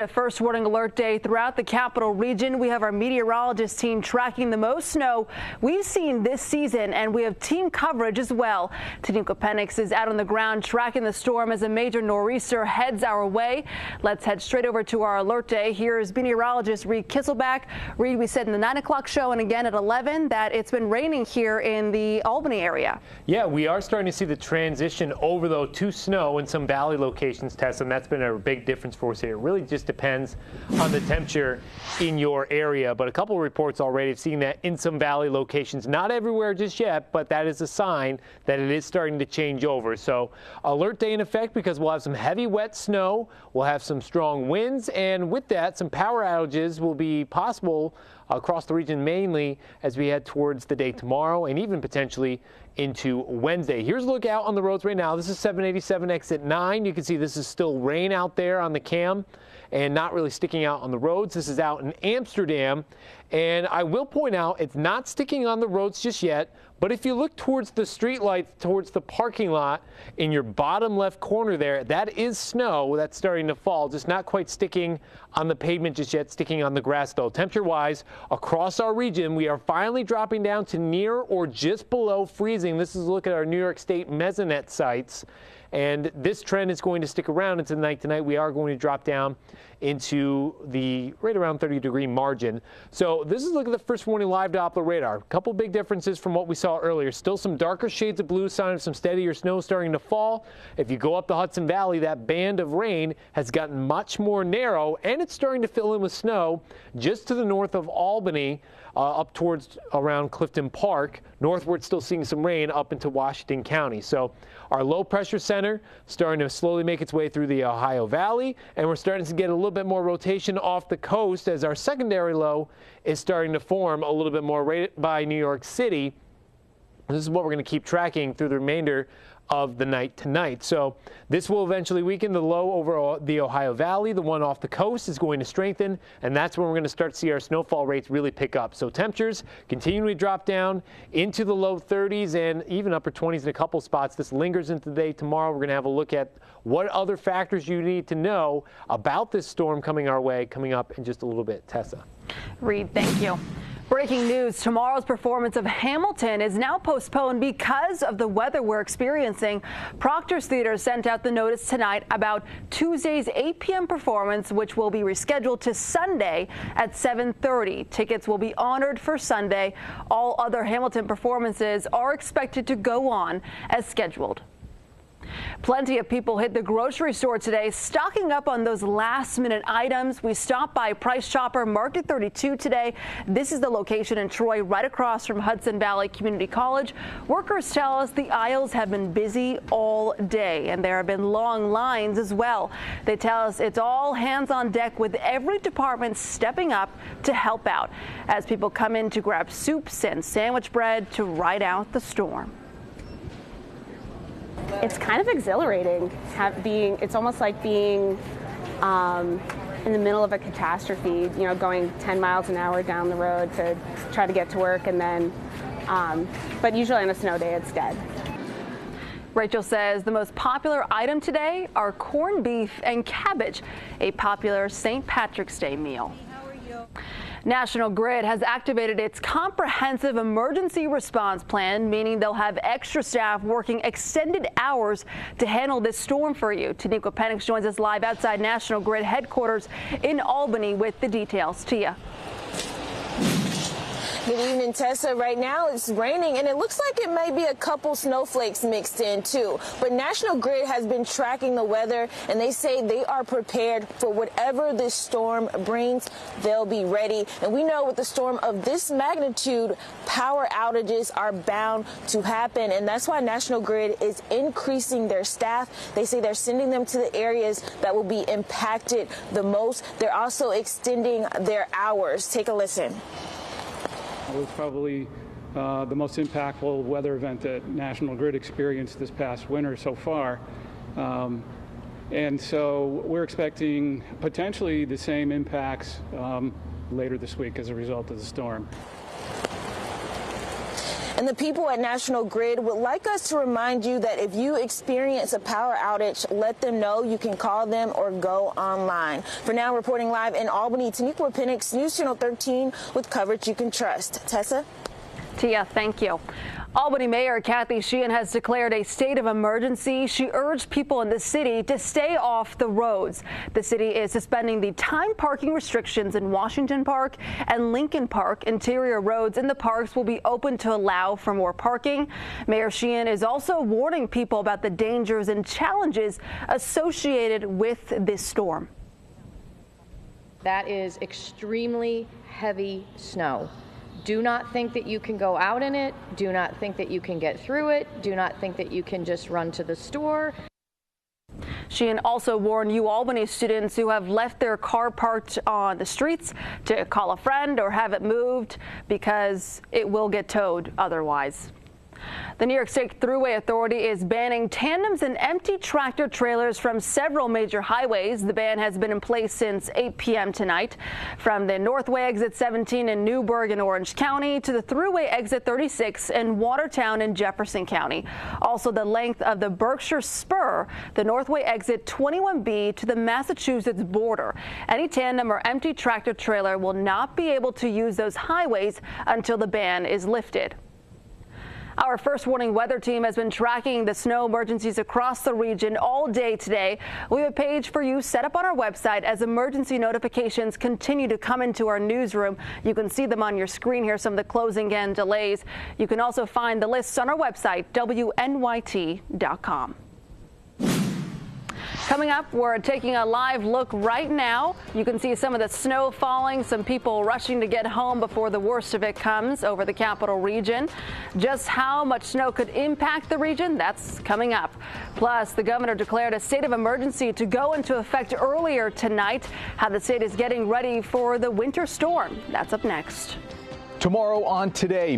A first warning alert day throughout the capital region. We have our meteorologist team tracking the most snow we've seen this season, and we have team coverage as well. Taniqua Penix is out on the ground tracking the storm as a major nor'easter heads our way. Let's head straight over to our alert day. Here's meteorologist Reid Kisselback. Reid, we said in the 9 o'clock show and again at 11 that it's been raining here in the Albany area. Yeah, we are starting to see the transition over, though, to snow in some valley locations, Tessa, and that's been a big difference for us here. It really just depends on the temperature in your area, but a couple of reports already have seen that in some valley locations. Not everywhere just yet, but that is a sign that it is starting to change over. So alert day in effect because we'll have some heavy wet snow, we'll have some strong winds, and with that some power outages will be possible across the region, mainly as we head towards the day tomorrow and even potentially into Wednesday. Here's a look out on the roads right now. This is 787 exit 9. You can see this is still rain out there on the cam and not really sticking out on the roads. This is out in Amsterdam, and I will point out it's not sticking on the roads just yet, but if you look towards the street lights, towards the parking lot in your bottom left corner there, that is snow that's starting to fall, just not quite sticking on the pavement just yet, sticking on the grass though. Temperature-wise, across our region, we are finally dropping down to near or just below freezing. This is a look at our New York State mesonet sites. And this trend is going to stick around into the night tonight. We are going to drop down into the right around 30-degree margin. So this is a look at the first warning live Doppler radar. A couple big differences from what we saw earlier. Still some darker shades of blue, sign of some steadier snow starting to fall. If you go up the Hudson Valley, that band of rain has gotten much more narrow, and it's starting to fill in with snow just to the north of Albany, up towards around Clifton Park. Northward, still seeing some rain up into Washington County. So our low pressure center starting to slowly make its way through the Ohio Valley, and we're starting to get a little bit more rotation off the coast as our secondary low is starting to form a little bit more right by New York City. This is what we're going to keep tracking through the remainder of the night tonight. So this will eventually weaken the low over the Ohio Valley. The one off the coast is going to strengthen, and that's when we're going to start to see our snowfall rates really pick up. So temperatures continually drop down into the low 30s and even upper 20s in a couple spots. This lingers into the day tomorrow. We're going to have a look at what other factors you need to know about this storm coming our way, coming up in just a little bit. Tessa. Reid, thank you. Breaking news, tomorrow's performance of Hamilton is now postponed because of the weather we're experiencing. Proctor's Theater sent out the notice tonight about Tuesday's 8 p.m. performance, which will be rescheduled to Sunday at 7:30. Tickets will be honored for Sunday. All other Hamilton performances are expected to go on as scheduled. Plenty of people hit the grocery store today, stocking up on those last-minute items. We stopped by Price Chopper Market 32 today. This is the location in Troy, right across from Hudson Valley Community College. Workers tell us the aisles have been busy all day, and there have been long lines as well. They tell us it's all hands on deck, with every department stepping up to help out as people come in to grab soups and sandwich bread to ride out the storm. It's kind of exhilarating. It's almost like being in the middle of a catastrophe, you know, going 10 miles an hour down the road to try to get to work, and then, but usually on a snow day, it's dead. Rachel says the most popular item today are corned beef and cabbage, a popular St. Patrick's Day meal. National Grid has activated its comprehensive emergency response plan, meaning they'll have extra staff working extended hours to handle this storm for you. Taniqua Penix joins us live outside National Grid headquarters in Albany with the details. Tia. Good evening, Tessa. Right now it's raining, and it looks like it may be a couple snowflakes mixed in too. But National Grid has been tracking the weather, and they say they are prepared for whatever this storm brings. They'll be ready. And we know with the storm of this magnitude, power outages are bound to happen. And that's why National Grid is increasing their staff. They say they're sending them to the areas that will be impacted the most. They're also extending their hours. Take a listen. It was probably the most impactful weather event that National Grid experienced this past winter so far. And so we're expecting potentially the same impacts later this week as a result of the storm. And the people at National Grid would like us to remind you that if you experience a power outage, let them know. You can call them or go online. For now, reporting live in Albany, Taniqua Penix, News Channel 13, with coverage you can trust. Tessa? Tia, thank you. Albany Mayor Kathy Sheehan has declared a state of emergency. She urged people in the city to stay off the roads. The city is suspending the time parking restrictions in Washington Park and Lincoln Park. Interior roads in the parks will be open to allow for more parking. Mayor Sheehan is also warning people about the dangers and challenges associated with this storm. That is extremely heavy snow. Do not think that you can go out in it. Do not think that you can get through it. Do not think that you can just run to the store. Sheehan also warned Albany students who have left their car parked on the streets to call a friend or have it moved because it will get towed otherwise. The New York State Thruway Authority is banning tandems and empty tractor trailers from several major highways. The ban has been in place since 8 p.m. tonight. From the Northway Exit 17 in Newburgh and Orange County to the Thruway Exit 36 in Watertown and Jefferson County. Also the length of the Berkshire Spur, the Northway Exit 21B to the Massachusetts border. Any tandem or empty tractor trailer will not be able to use those highways until the ban is lifted. Our First Warning weather team has been tracking the snow emergencies across the region all day today. We have a page for you set up on our website as emergency notifications continue to come into our newsroom. You can see them on your screen here, some of the closing and delays. You can also find the lists on our website, WNYT.com. Coming up, we're taking a live look right now. You can see some of the snow falling, some people rushing to get home before the worst of it comes over the capital region. Just how much snow could impact the region, that's coming up. Plus, the governor declared a state of emergency to go into effect earlier tonight. How the state is getting ready for the winter storm, that's up next. Tomorrow on Today.